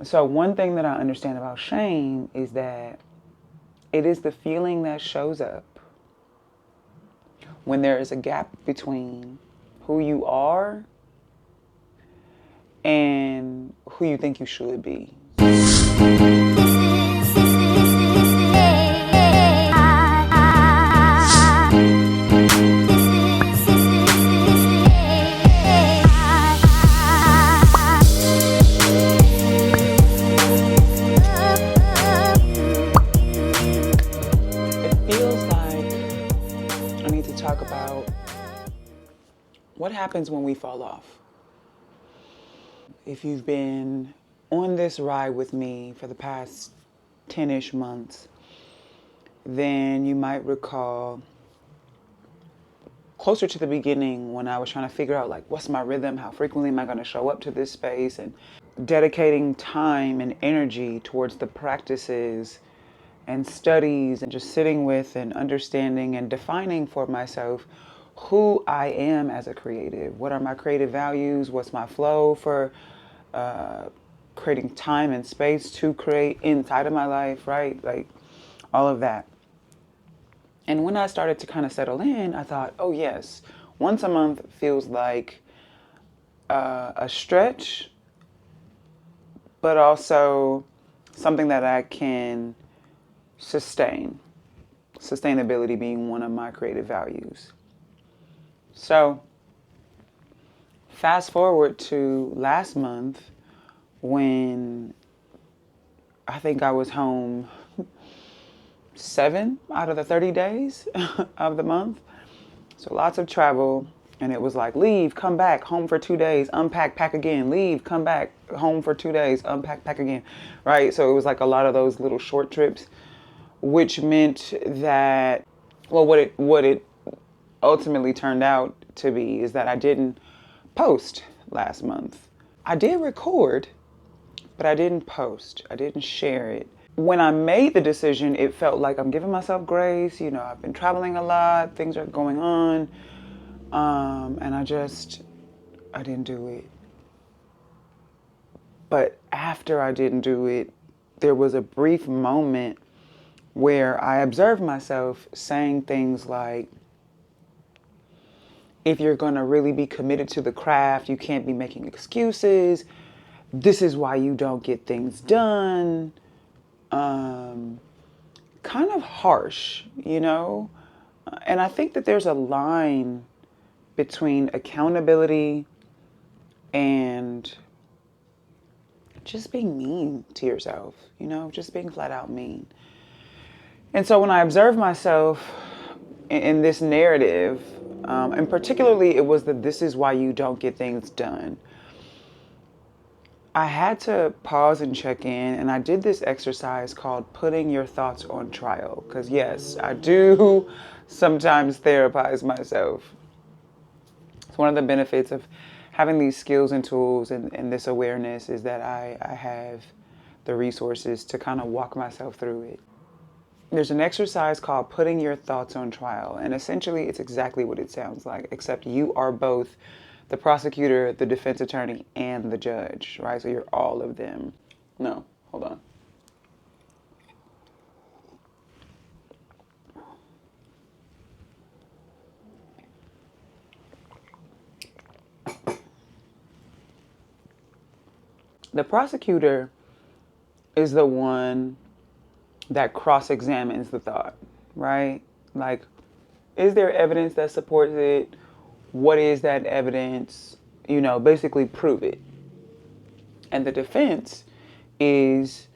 So one thing that I understand about shame is that it is the feeling that shows up when there is a gap between who you are and who you think you should be. It feels like I need to talk about what happens when we fall off. If you've been on this ride with me for the past 10-ish months, then you might recall closer to the beginning when I was trying to figure out, like, what's my rhythm? How frequently am I going to show up to this space? And dedicating time and energy towards the practices and studies and just sitting with and understanding and defining for myself who I am as a creative. What are my creative values? What's my flow for creating time and space to create inside of my life, right? Like all of that. And when I started to kind of settle in, I thought, oh yes, once a month feels like a stretch, but also something that I can sustain. Sustainability being one of my creative values. So fast forward to last month when I think I was home 7 out of the 30 days of the month. So lots of travel. And it was like, leave, come back, home for 2 days, unpack, pack again, leave, come back, home for 2 days, unpack, pack again, right? So it was like a lot of those little short trips, which meant that, well, what it ultimately turned out to be is that I didn't post last month. I did record, but I didn't post. I didn't share it. When I made the decision, it felt like I'm giving myself grace. You know, I've been traveling a lot, things are going on. And I didn't do it. But after I didn't do it, there was a brief moment where I observed myself saying things like, if you're going to really be committed to the craft, you can't be making excuses. This is why you don't get things done. Kind of harsh, you know? And I think that there's a line between accountability and just being mean to yourself, you know, just being flat out mean. And so when I observed myself in this narrative, and particularly it was that this is why you don't get things done, I had to pause and check in, and I did this exercise called putting your thoughts on trial. Because yes, I do sometimes therapize myself. It's one of the benefits of having these skills and tools and this awareness is that I have the resources to kind of walk myself through it. There's an exercise called putting your thoughts on trial. And essentially it's exactly what it sounds like, except you are both the prosecutor, the defense attorney, and the judge, right? So you're all of them. No, hold on. The prosecutor is the one that cross-examines the thought, right? Like, is there evidence that supports it? What is that evidence? You know, basically prove it. And the defense is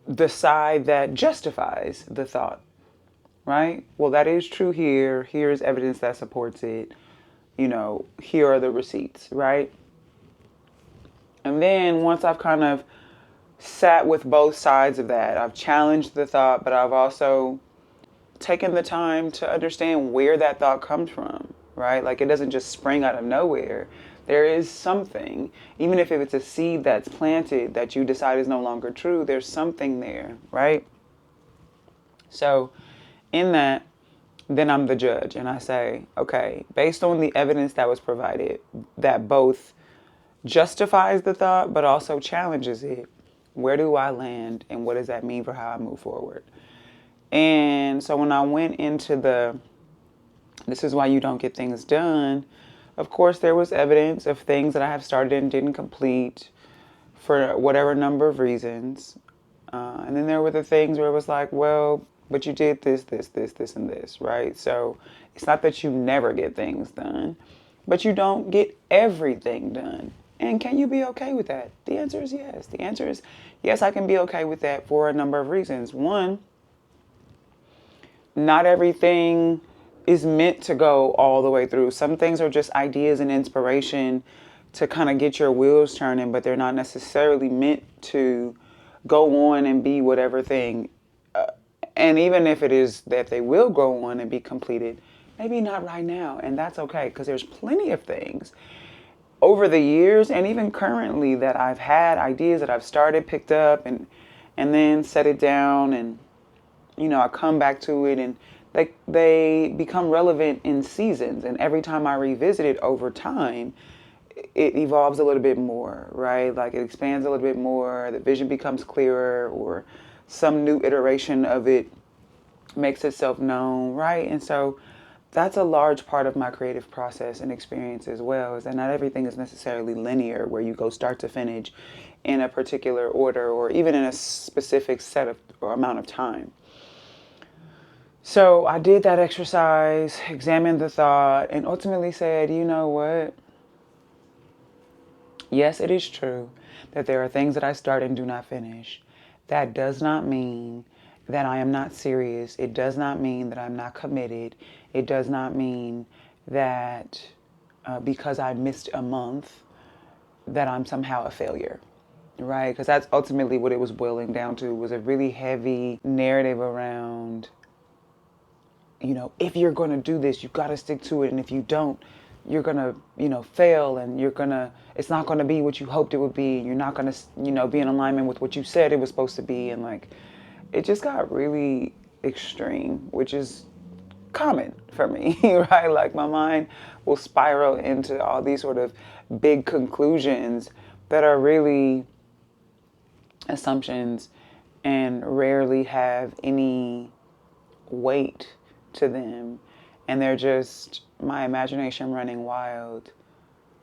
the side that justifies the thought, right? Well, that is true here. Here's evidence that supports it. You know, here are the receipts, right? And then once I've kind of sat with both sides of that, I've challenged the thought, but I've also taken the time to understand where that thought comes from, right? Like it doesn't just spring out of nowhere. There is something, even if it's a seed that's planted that you decide is no longer true, there's something there, right? So in that, then I'm the judge and I say, okay, based on the evidence that was provided, that both justifies the thought, but also challenges it. Where do I land, and what does that mean for how I move forward? And so when I went into this is why you don't get things done, of course, there was evidence of things that I have started and didn't complete for whatever number of reasons. And then there were the things where it was like, well, but you did this, and this, right? So it's not that you never get things done, but you don't get everything done. And can you be okay with that? The answer is yes. The answer is yes, I can be okay with that for a number of reasons. One, not everything is meant to go all the way through. Some things are just ideas and inspiration to kind of get your wheels turning, but they're not necessarily meant to go on and be whatever thing. And even if it is that they will go on and be completed, maybe not right now. And that's okay, because there's plenty of things over the years and even currently that I've had ideas that I've started, picked up, and then set it down, and I come back to it, and they become relevant in seasons. And every time I revisit it over time, it evolves a little bit more, right? Like it expands a little bit more, the vision becomes clearer, or some new iteration of it makes itself known, right? And so that's a large part of my creative process and experience as well, is that not everything is necessarily linear, where you go start to finish in a particular order or even in a specific set of or amount of time. So I did that exercise, examined the thought, and ultimately said, you know what? Yes, it is true that there are things that I start and do not finish. That does not mean that I am not serious. It does not mean that I'm not committed. It does not mean that because I missed a month, that I'm somehow a failure, right? Because that's ultimately what it was boiling down to, was a really heavy narrative around, if you're going to do this, you've got to stick to it. And if you don't, you're going to, fail, and it's not going to be what you hoped it would be. You're not going to, be in alignment with what you said it was supposed to be. And it just got really extreme, which is common for me, right? Like my mind will spiral into all these sort of big conclusions that are really assumptions and rarely have any weight to them. And they're just my imagination running wild.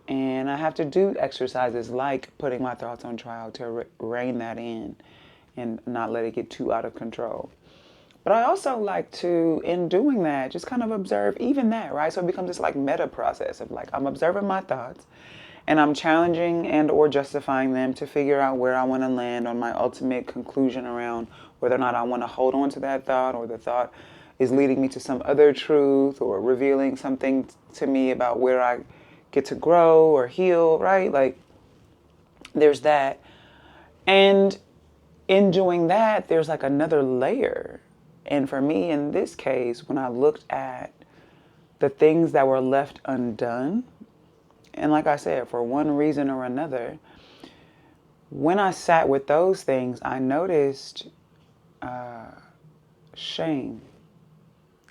And I have to do exercises like putting my thoughts on trial to rein that in and not let it get too out of control. But I also like to, in doing that, just kind of observe even that, right? So it becomes this meta process of I'm observing my thoughts, and I'm challenging and or justifying them to figure out where I want to land on my ultimate conclusion around whether or not I want to hold on to that thought, or the thought is leading me to some other truth, or revealing something to me about where I get to grow or heal, right? There's that. And in doing that, there's another layer. And for me, in this case, when I looked at the things that were left undone, and like I said, for one reason or another, when I sat with those things, I noticed shame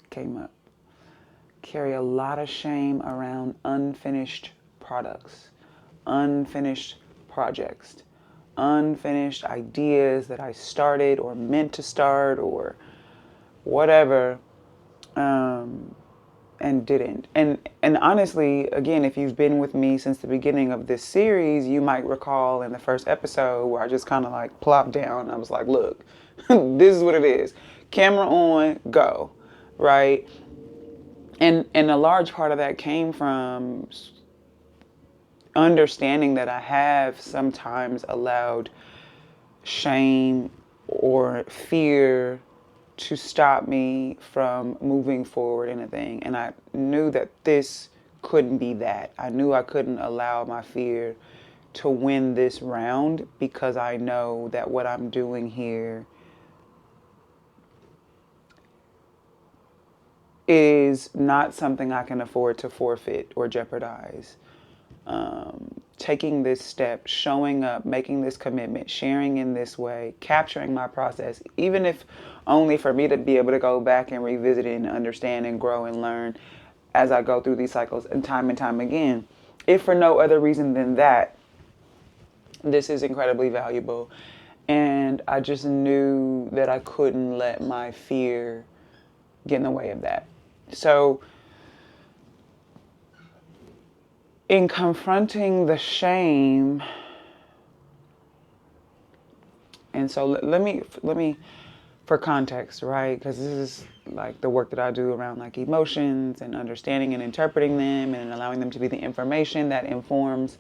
came up. Carry a lot of shame around unfinished products, unfinished projects, unfinished ideas that I started or meant to start or whatever, and didn't. And honestly, again, if you've been with me since the beginning of this series, you might recall in the first episode where I just kind of plopped down. I was like, look, this is what it is. Camera on, go, right? And a large part of that came from understanding that I have sometimes allowed shame or fear to stop me from moving forward in a thing. And I knew that this couldn't be that. I knew I couldn't allow my fear to win this round, because I know that what I'm doing here is not something I can afford to forfeit or jeopardize. Taking this step, showing up, making this commitment, sharing in this way, capturing my process, even if only for me to be able to go back and revisit it and understand and grow and learn as I go through these cycles and time again, if for no other reason than that, This is incredibly valuable. And I just knew that I couldn't let my fear get in the way of that. So in confronting the shame, and so let me, for context, right? Because this is like the work that I do around like emotions and understanding and interpreting them and allowing them to be the information that informs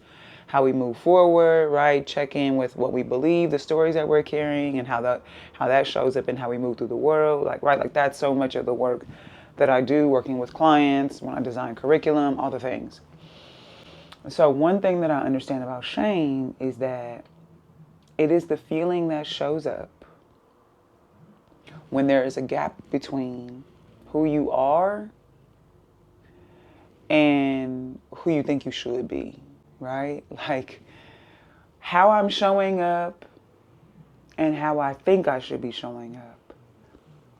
how we move forward, right? Check in with what we believe, the stories that we're carrying, and how that shows up in how we move through the world. Like, right, like that's so much of the work that I do working with clients, when I design curriculum, all the things. So one thing that I understand about shame is that it is the feeling that shows up when there is a gap between who you are and who you think you should be, right? Like how I'm showing up and how I think I should be showing up.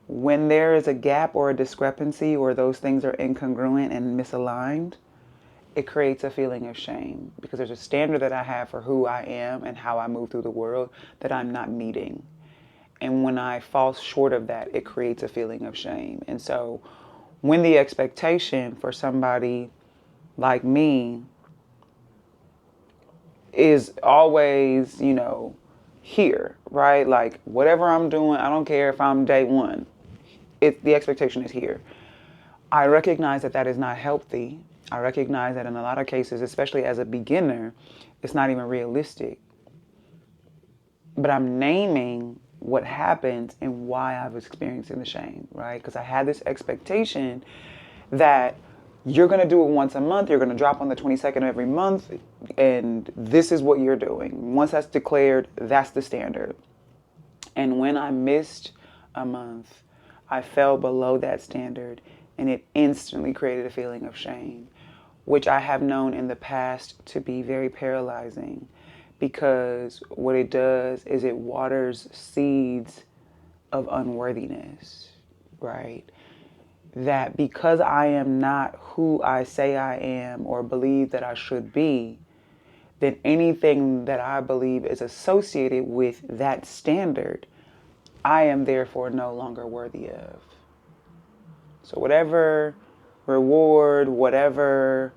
When there is a gap or a discrepancy or those things are incongruent and misaligned, it creates a feeling of shame because there's a standard that I have for who I am and how I move through the world that I'm not meeting. And when I fall short of that, it creates a feeling of shame. And so when the expectation for somebody like me is always, here, right? Like whatever I'm doing, I don't care if I'm day one. The expectation is here. I recognize that is not healthy. I recognize that in a lot of cases, especially as a beginner, it's not even realistic. But I'm naming what happens and why I was experiencing the shame, right? Because I had this expectation that you're going to do it once a month, you're going to drop on the 22nd of every month, and this is what you're doing. Once that's declared, that's the standard. And when I missed a month, I fell below that standard, and it instantly created a feeling of shame, which I have known in the past to be very paralyzing. Because what it does is it waters seeds of unworthiness, right? That because I am not who I say I am or believe that I should be, then anything that I believe is associated with that standard, I am therefore no longer worthy of. So whatever reward, whatever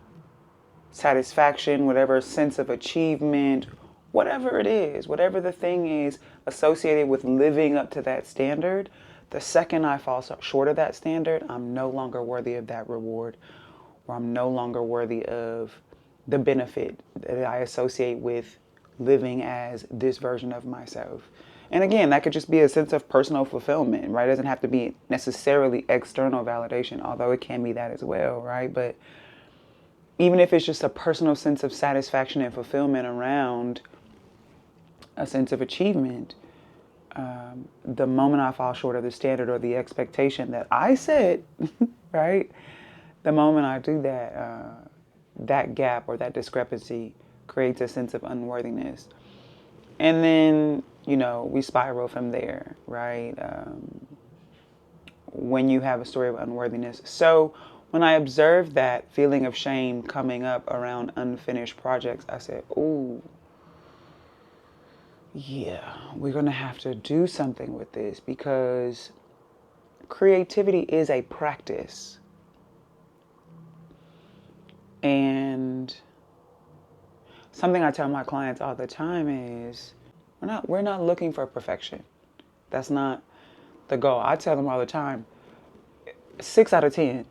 satisfaction, whatever sense of achievement, whatever it is, whatever the thing is associated with living up to that standard, the second I fall short of that standard, I'm no longer worthy of that reward, or I'm no longer worthy of the benefit that I associate with living as this version of myself. And again, that could just be a sense of personal fulfillment, right? It doesn't have to be necessarily external validation, although it can be that as well, right? But even if it's just a personal sense of satisfaction and fulfillment around a sense of achievement, the moment I fall short of the standard or the expectation that I set, right? The moment I do that, that gap or that discrepancy creates a sense of unworthiness. And then, we spiral from there, right? When you have a story of unworthiness. So when I observed that feeling of shame coming up around unfinished projects, I said, ooh, yeah, we're going to have to do something with this because creativity is a practice. And something I tell my clients all the time is we're not looking for perfection. That's not the goal. I tell them all the time, 6 out of 10,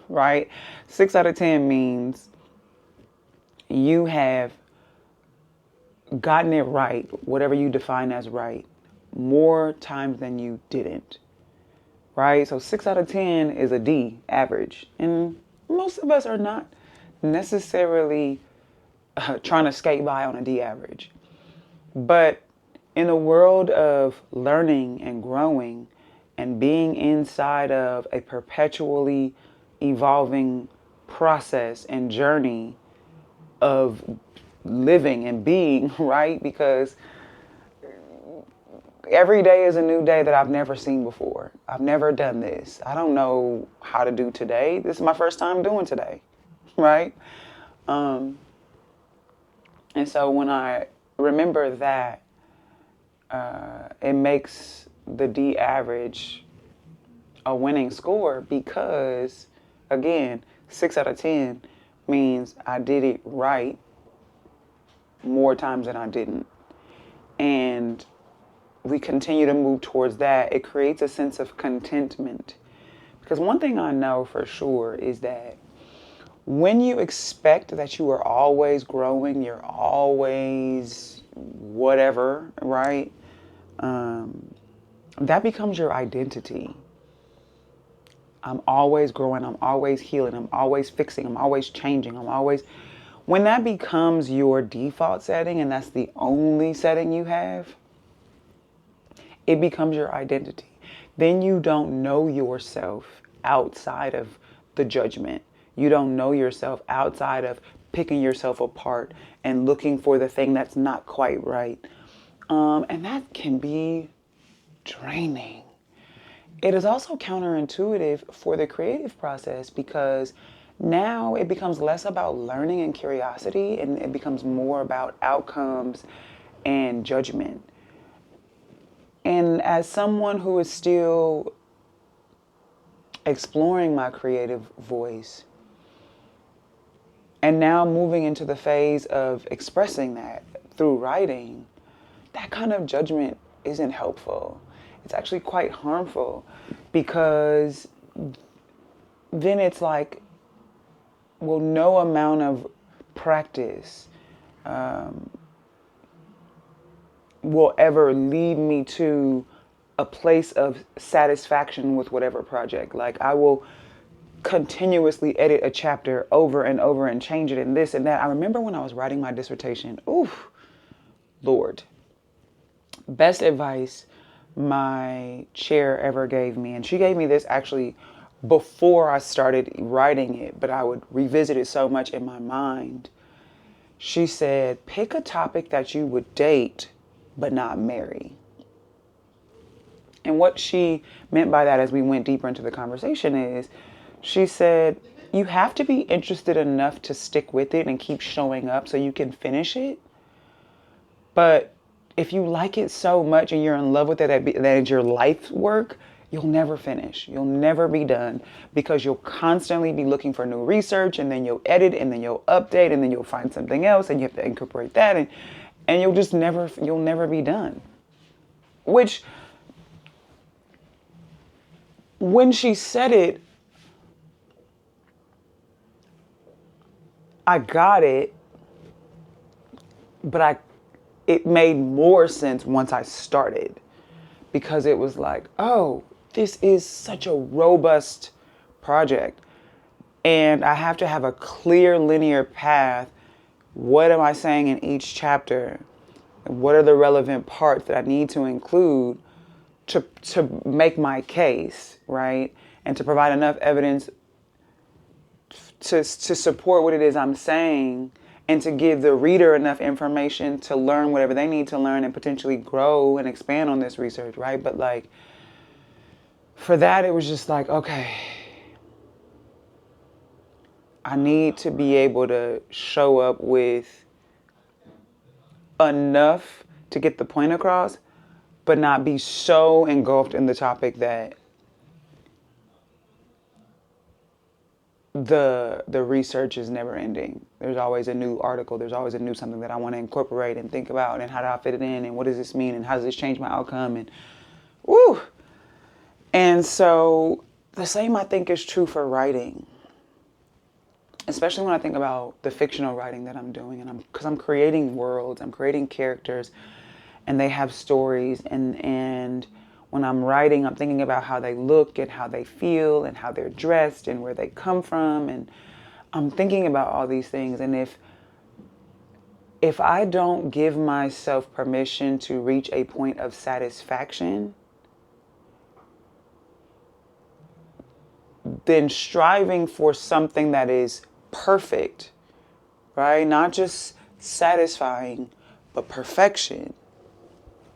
right? 6 out of 10 means you have gotten it right, whatever you define as right, more times than you didn't, right? So 6 out of 10 is a D, average. And most of us are not necessarily trying to skate by on a D average. But in a world of learning and growing and being inside of a perpetually evolving process and journey of living and being, right? Because every day is a new day that I've never seen before. I've never done this. I don't know how to do today. This is my first time doing today, right? And so when I remember that it makes the D average a winning score because, again, 6 out of 10 means I did it right more times than I didn't. And we continue to move towards that. It creates a sense of contentment. Because one thing I know for sure is that when you expect that you are always growing, you're always whatever, right? That becomes your identity. I'm always growing, I'm always healing, I'm always fixing, I'm always changing, when that becomes your default setting and that's the only setting you have, it becomes your identity. Then you don't know yourself outside of the judgment. You don't know yourself outside of picking yourself apart and looking for the thing that's not quite right. And that can be draining. It is also counterintuitive for the creative process because now it becomes less about learning and curiosity and it becomes more about outcomes and judgment. And as someone who is still exploring my creative voice and now moving into the phase of expressing that through writing, that kind of judgment isn't helpful. It's actually quite harmful because then it's like, well, no amount of practice will ever lead me to a place of satisfaction with whatever project. Like I will continuously edit a chapter over and over and change it and this and that. I remember when I was writing my dissertation, oof, Lord, best advice my chair ever gave me. And she gave me this actually before I started writing it, but I would revisit it so much in my mind. She said, pick a topic that you would date, but not marry. And what she meant by that as we went deeper into the conversation is, she said, you have to be interested enough to stick with it and keep showing up so you can finish it. But if you like it so much and you're in love with it, that it's your life's work, you'll never finish. You'll never be done because you'll constantly be looking for new research and then you'll edit and then you'll update and then you'll find something else and you have to incorporate that and you'll never be done. Which, when she said it, I got it, but it made more sense once I started because it was like, oh, this is such a robust project and I have to have a clear linear path. What am I saying in each chapter? What are the relevant parts that I need to include to make my case, right? And to provide enough evidence to support what it is I'm saying and to give the reader enough information to learn whatever they need to learn and potentially grow and expand on this research, right? But like, for that, it was just like, okay, I need to be able to show up with enough to get the point across, but not be so engulfed in the topic that the research is never ending. There's always a new article. There's always a new something that I want to incorporate and think about and how do I fit it in and what does this mean and how does this change my outcome and woo. And so the same I think is true for writing, especially when I think about the fictional writing that I'm doing because I'm creating worlds, I'm creating characters and they have stories and when I'm writing, I'm thinking about how they look and how they feel and how they're dressed and where they come from. And I'm thinking about all these things. And if I don't give myself permission to reach a point of satisfaction, then striving for something that is perfect, right? Not just satisfying, but perfection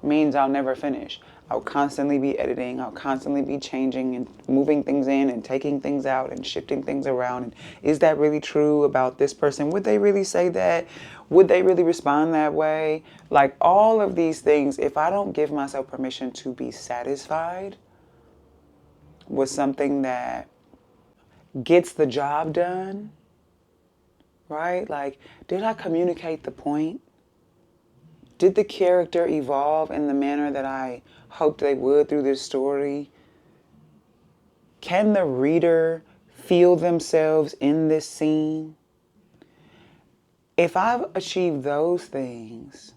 means I'll never finish. I'll constantly be editing. I'll constantly be changing and moving things in and taking things out and shifting things around. And is that really true about this person? Would they really say that? Would they really respond that way? Like all of these things, if I don't give myself permission to be satisfied with something that gets the job done, right? Like, did I communicate the point? Did the character evolve in the manner that I hoped they would through this story? Can the reader feel themselves in this scene? If I've achieved those things,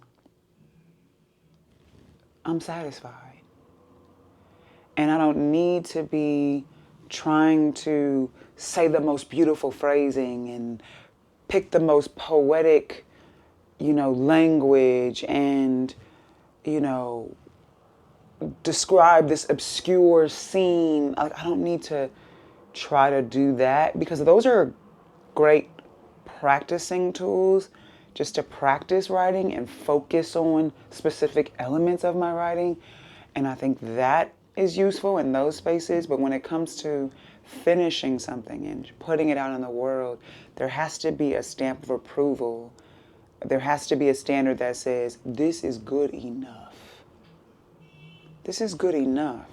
I'm satisfied. And I don't need to be trying to say the most beautiful phrasing and pick the most poetic, language and, describe this obscure scene. Like, I don't need to try to do that, because those are great practicing tools just to practice writing and focus on specific elements of my writing. And I think that is useful in those spaces. But when it comes to finishing something and putting it out in the world, there has to be a stamp of approval. There has to be a standard that says, this is good enough. This is good enough.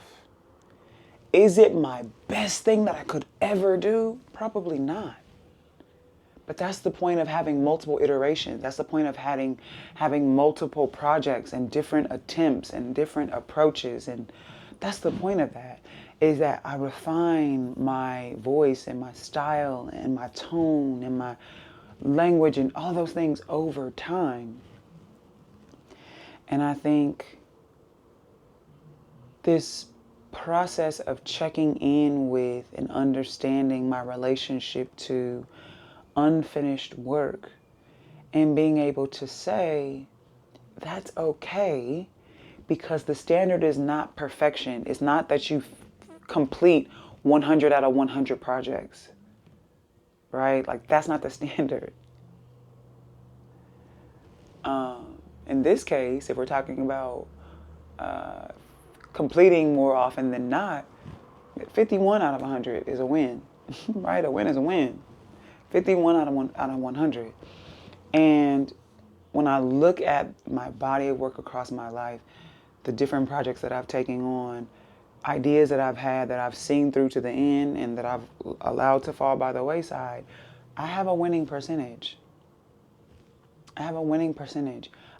Is it my best thing that I could ever do? Probably not. But that's the point of having multiple iterations. That's the point of having multiple projects and different attempts and different approaches. And that's the point of that, is that I refine my voice and my style and my tone and my language and all those things over time. And I think this process of checking in with and understanding my relationship to unfinished work and being able to say, that's okay, because the standard is not perfection. It's not that you complete 100 out of 100 projects, right? Like, that's not the standard. In this case, if we're talking about completing more often than not, 51 out of 100 is a win, right? A win is a win. 51 out of 100. And when I look at my body of work across my life, the different projects that I've taken on, ideas that I've had that I've seen through to the end and that I've allowed to fall by the wayside, I have a winning percentage.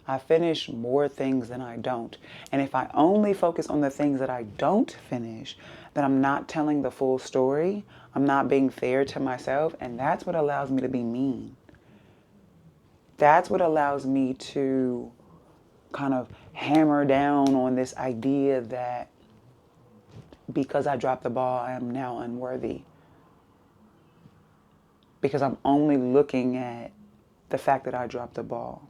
I finish more things than I don't. And if I only focus on the things that I don't finish, then I'm not telling the full story. I'm not being fair to myself. And that's what allows me to be mean. That's what allows me to kind of hammer down on this idea that because I dropped the ball, I am now unworthy. Because I'm only looking at the fact that I dropped the ball.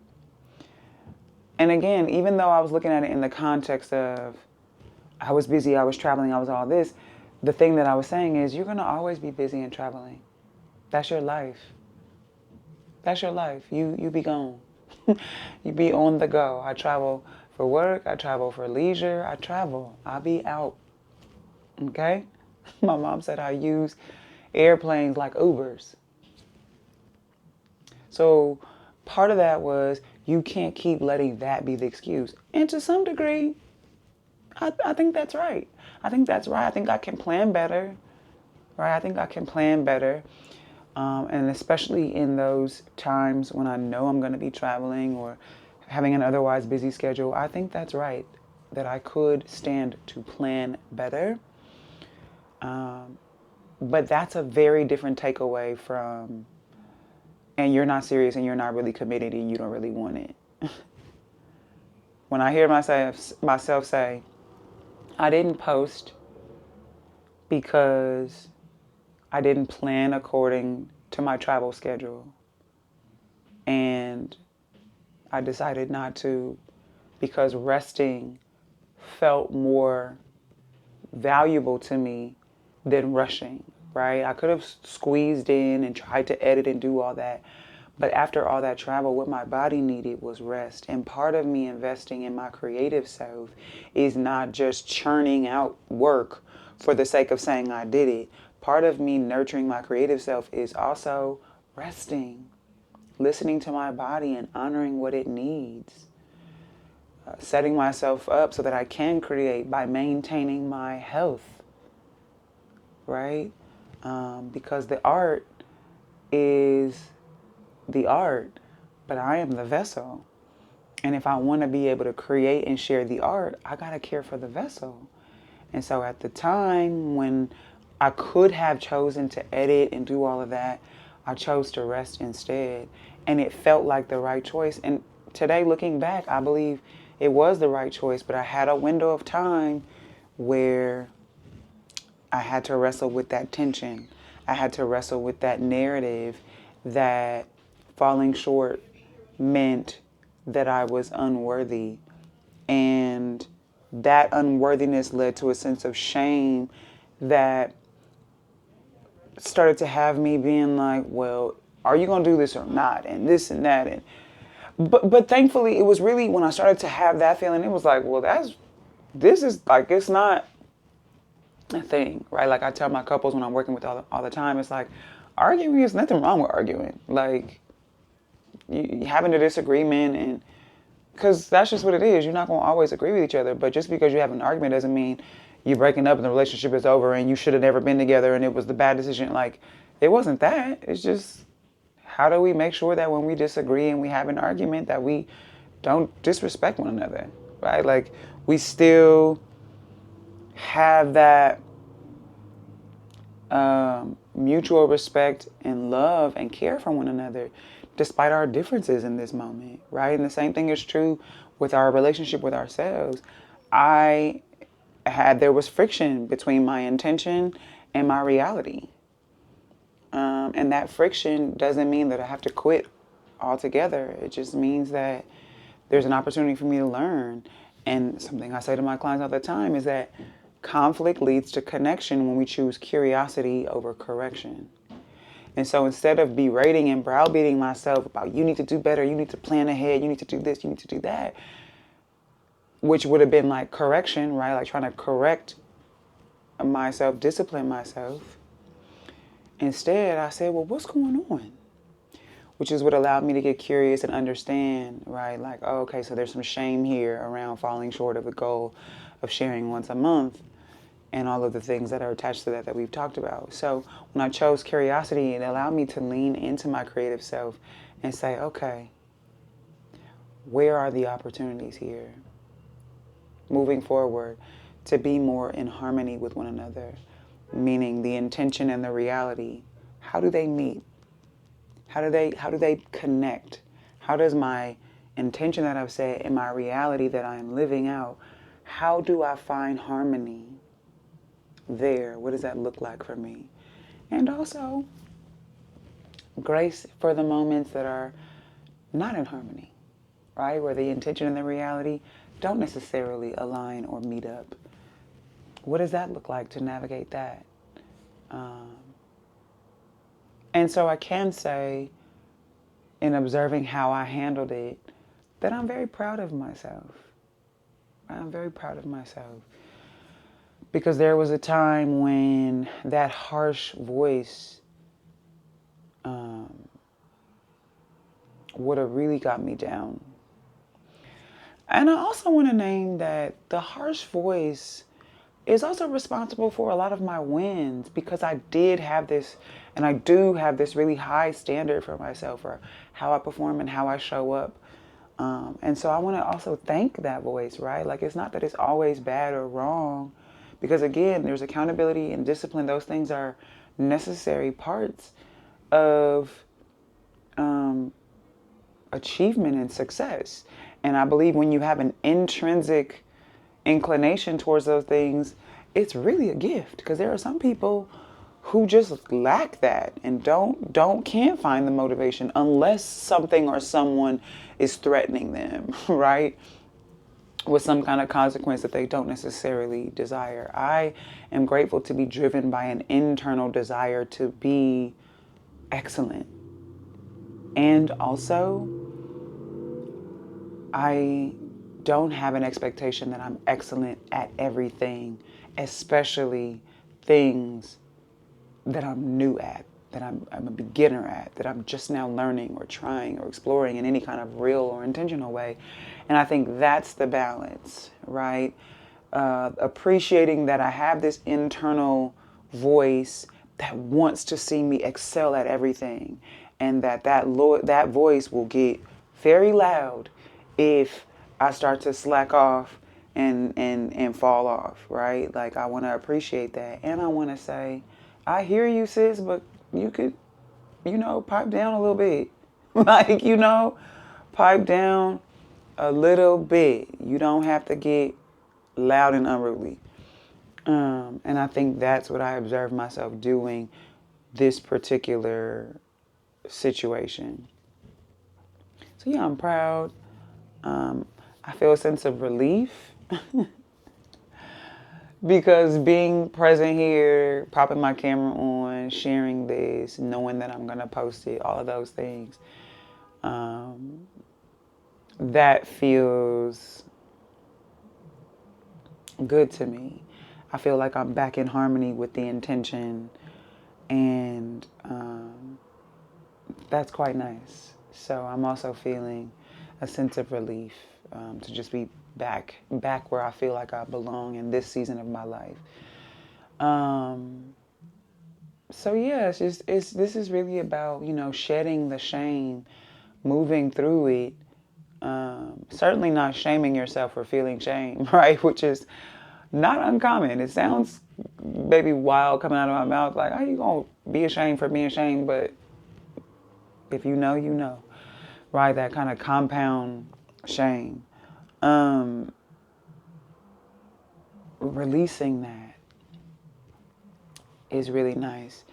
And again, even though I was looking at it in the context of I was busy, I was traveling, I was all this, the thing that I was saying is you're going to always be busy and traveling. That's your life. That's your life. You be gone. You be on the go. I travel for work. I travel for leisure. I'll be out. Okay? My mom said I use airplanes like Ubers. So part of that was you can't keep letting that be the excuse. And to some degree, I think that's right. I think I can plan better. Right? I think I can plan better. And especially in those times when I know I'm going to be traveling or having an otherwise busy schedule, I think that's right, that I could stand to plan better. But that's a very different takeaway from, and you're not serious and you're not really committed and you don't really want it. When I hear myself say, I didn't post because I didn't plan according to my travel schedule. And I decided not to because resting felt more valuable to me than rushing, right? I could have squeezed in and tried to edit and do all that. But after all that travel, what my body needed was rest. And part of me investing in my creative self is not just churning out work for the sake of saying I did it. Part of me nurturing my creative self is also resting. listening to my body and honoring what it needs. Setting myself up so that I can create by maintaining my health, right? Because the art is the art, but I am the vessel. And if I want to be able to create and share the art, I got to care for the vessel. And so at the time when I could have chosen to edit and do all of that, I chose to rest instead. And it felt like the right choice. And today, looking back, I believe it was the right choice, but I had a window of time where I had to wrestle with that tension. I had to wrestle with that narrative that falling short meant that I was unworthy. And that unworthiness led to a sense of shame that started to have me being like, well, are you going to do this or not? And this and that. And but thankfully, it was really when I started to have that feeling, it was like, well, this is like, it's not a thing, right? Like I tell my couples when I'm working with all the time, it's like, arguing is nothing wrong with arguing. Like, you having a disagreement, and because that's just what it is. You're not going to always agree with each other, but just because you have an argument doesn't mean you're breaking up and the relationship is over and you should have never been together and it was the bad decision. Like, it wasn't that. It's just, how do we make sure that when we disagree and we have an argument that we don't disrespect one another, right? Like, we still have that mutual respect and love and care for one another despite our differences in this moment, right? And the same thing is true with our relationship with ourselves. There was friction between my intention and my reality. And that friction doesn't mean that I have to quit altogether. It just means that there's an opportunity for me to learn. And something I say to my clients all the time is that conflict leads to connection when we choose curiosity over correction. And so instead of berating and browbeating myself about, you need to do better, you need to plan ahead, you need to do this, you need to do that, which would have been like correction, right? Like trying to correct myself, discipline myself. Instead, I said, well, what's going on? Which is what allowed me to get curious and understand, right? Like, oh, okay, so there's some shame here around falling short of the goal of sharing once a month and all of the things that are attached to that we've talked about. So when I chose curiosity, it allowed me to lean into my creative self and say, okay, where are the opportunities here? Moving forward to be more in harmony with one another, meaning the intention and the reality. How do they meet? How do they connect? How does my intention that I've set and my reality that I am living out, how do I find harmony there? What does that look like for me? And also, grace for the moments that are not in harmony, right? Where the intention and the reality don't necessarily align or meet up. What does that look like to navigate that? And so I can say, in observing how I handled it, that I'm very proud of myself. I'm very proud of myself. Because there was a time when that harsh voice would have really got me down. And I also want to name that the harsh voice is also responsible for a lot of my wins, because I did have this, and I do have this really high standard for myself for how I perform and how I show up. And so I want to also thank that voice, right? Like, it's not that it's always bad or wrong, because again, there's accountability and discipline. Those things are necessary parts of achievement and success. And I believe when you have an intrinsic inclination towards those things, it's really a gift, because there are some people who just lack that and can't find the motivation unless something or someone is threatening them, right? With some kind of consequence that they don't necessarily desire. I am grateful to be driven by an internal desire to be excellent. And also, I don't have an expectation that I'm excellent at everything, especially things that I'm new at. that I'm a beginner at, that I'm just now learning or trying or exploring in any kind of real or intentional way. And I think that's the balance, right? Appreciating that I have this internal voice that wants to see me excel at everything, and that voice will get very loud if I start to slack off and fall off, right? Like, I want to appreciate that, and I want to say, I hear you, sis, but you could, pipe down a little bit. Like, pipe down a little bit. You don't have to get loud and unruly. And I think that's what I observed myself doing this particular situation. So yeah, I'm proud. I feel a sense of relief because being present here, popping my camera on, sharing this, knowing that I'm going to post it, all of those things, that feels good to me. I feel like I'm back in harmony with the intention, and that's quite nice. So I'm also feeling a sense of relief to just be back where I feel like I belong in this season of my life. So yeah, this is really about, shedding the shame, moving through it. Certainly not shaming yourself for feeling shame, right? Which is not uncommon. It sounds maybe wild coming out of my mouth, like, how you gonna be ashamed for being ashamed? But if you know, you know, right? That kind of compound shame. Releasing that is really nice,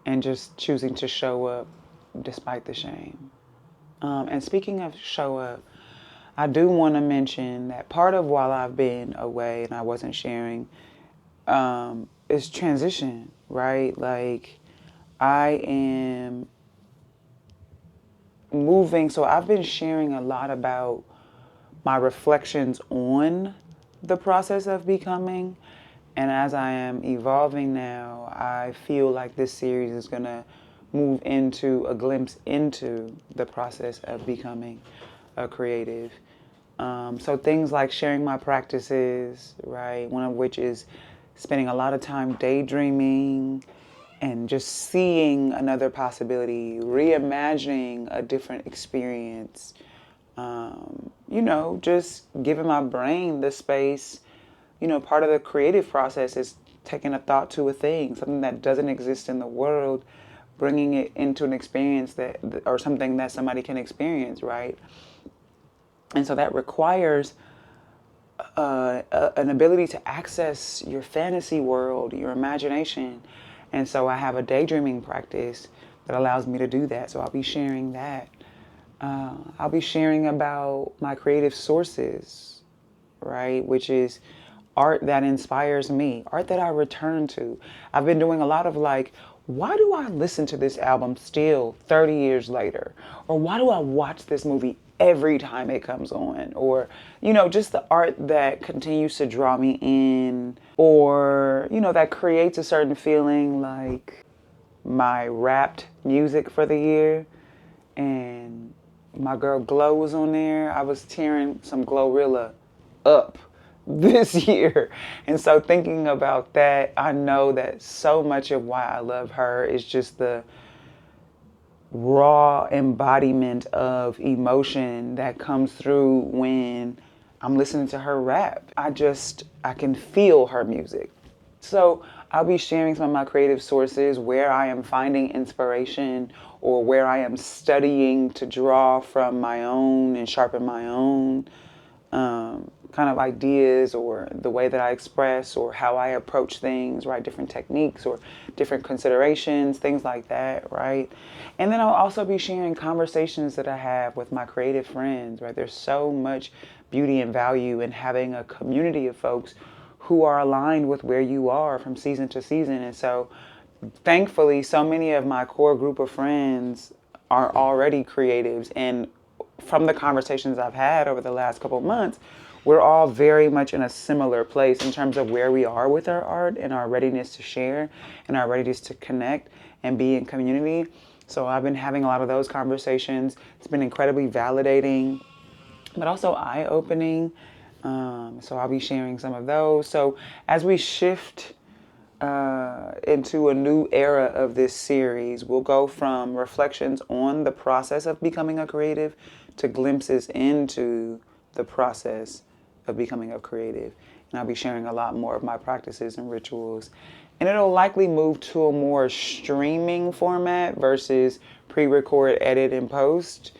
and just choosing to show up despite the shame. And speaking of show up, I do want to mention that part of while I've been away and I wasn't sharing is transition, right? Like, I am moving. So I've been sharing a lot about my reflections on the process of becoming. And as I am evolving now, I feel like this series is going to move into a glimpse into the process of becoming a creative. So things like sharing my practices, right? One of which is spending a lot of time daydreaming and just seeing another possibility, reimagining a different experience. Just giving my brain the space. Part of the creative process is taking a thought to a thing, something that doesn't exist in the world, bringing it into an experience or something that somebody can experience, right? And so that requires an ability to access your fantasy world, your imagination. And so I have a daydreaming practice that allows me to do that. So I'll be sharing that. I'll be sharing about my creative sources, right? Which is art that inspires me, art that I return to. I've been doing a lot of why do I listen to this album still 30 years later? Or why do I watch this movie every time it comes on? Or, just the art that continues to draw me in, or, that creates a certain feeling, like my wrapped music for the year. And my girl Glow was on there. I was tearing some Glorilla up this year. And so thinking about that, I know that so much of why I love her is just the raw embodiment of emotion that comes through when I'm listening to her rap. I can feel her music. So I'll be sharing some of my creative sources, where I am finding inspiration or where I am studying to draw from my own and sharpen my own kind of ideas, or the way that I express, or how I approach things, right? Different techniques or different considerations, things like that, right? And then I'll also be sharing conversations that I have with my creative friends, right? There's so much beauty and value in having a community of folks who are aligned with where you are from season to season. And so thankfully, so many of my core group of friends are already creatives. And from the conversations I've had over the last couple of months, we're all very much in a similar place in terms of where we are with our art and our readiness to share and our readiness to connect and be in community. So I've been having a lot of those conversations. It's been incredibly validating, but also eye-opening. So I'll be sharing some of those. So as we shift into a new era of this series, we'll go from reflections on the process of becoming a creative to glimpses into the process of becoming a creative. And I'll be sharing a lot more of my practices and rituals. And it'll likely move to a more streaming format versus pre-record, edit, and post.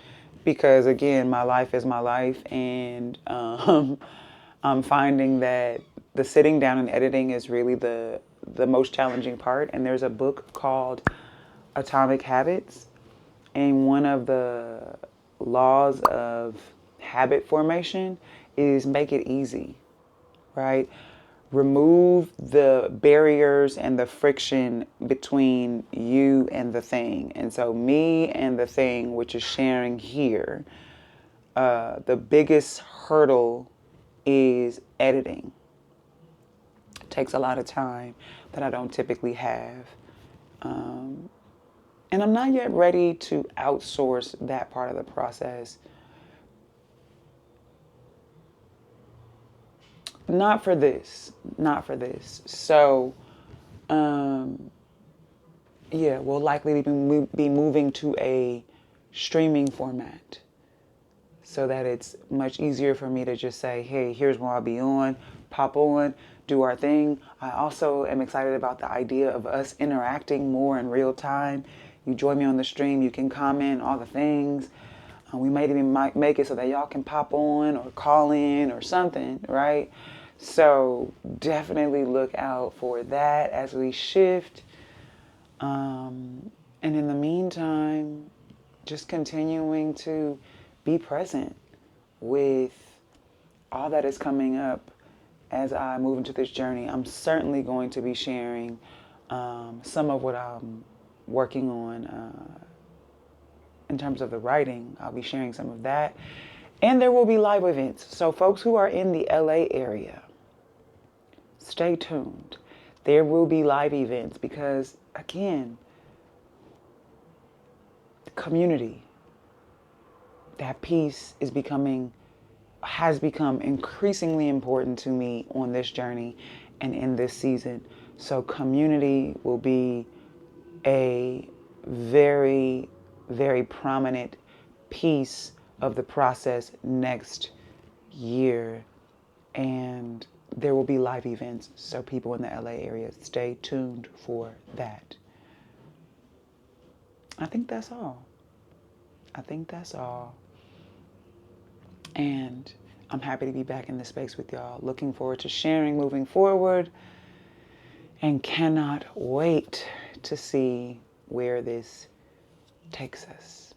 Because again, my life is my life, and I'm finding that the sitting down and editing is really the most challenging part. And there's a book called Atomic Habits, and one of the laws of habit formation is make it easy, right? Remove the barriers and the friction between you and the thing. And so me and the thing, which is sharing here, the biggest hurdle is editing. It takes a lot of time that I don't typically have. And I'm not yet ready to outsource that part of the process. Not for this. So, yeah, we'll likely be moving to a streaming format so that it's much easier for me to just say, hey, here's where I'll be on, pop on, do our thing. I also am excited about the idea of us interacting more in real time. You join me on the stream, you can comment, all the things. We might even make it so that y'all can pop on or call in or something, right? So definitely look out for that as we shift. And in the meantime, just continuing to be present with all that is coming up as I move into this journey. I'm certainly going to be sharing some of what I'm working on in terms of the writing. I'll be sharing some of that. And there will be live events. So folks who are in the LA area, stay tuned. There will be live events because, again, the community, that piece has become increasingly important to me on this journey and in this season. So community will be a very, very prominent piece of the process next year. And there will be live events, so people in the LA area, stay tuned for that. I think that's all. And I'm happy to be back in this space with y'all. Looking forward to sharing moving forward, and cannot wait to see where this takes us.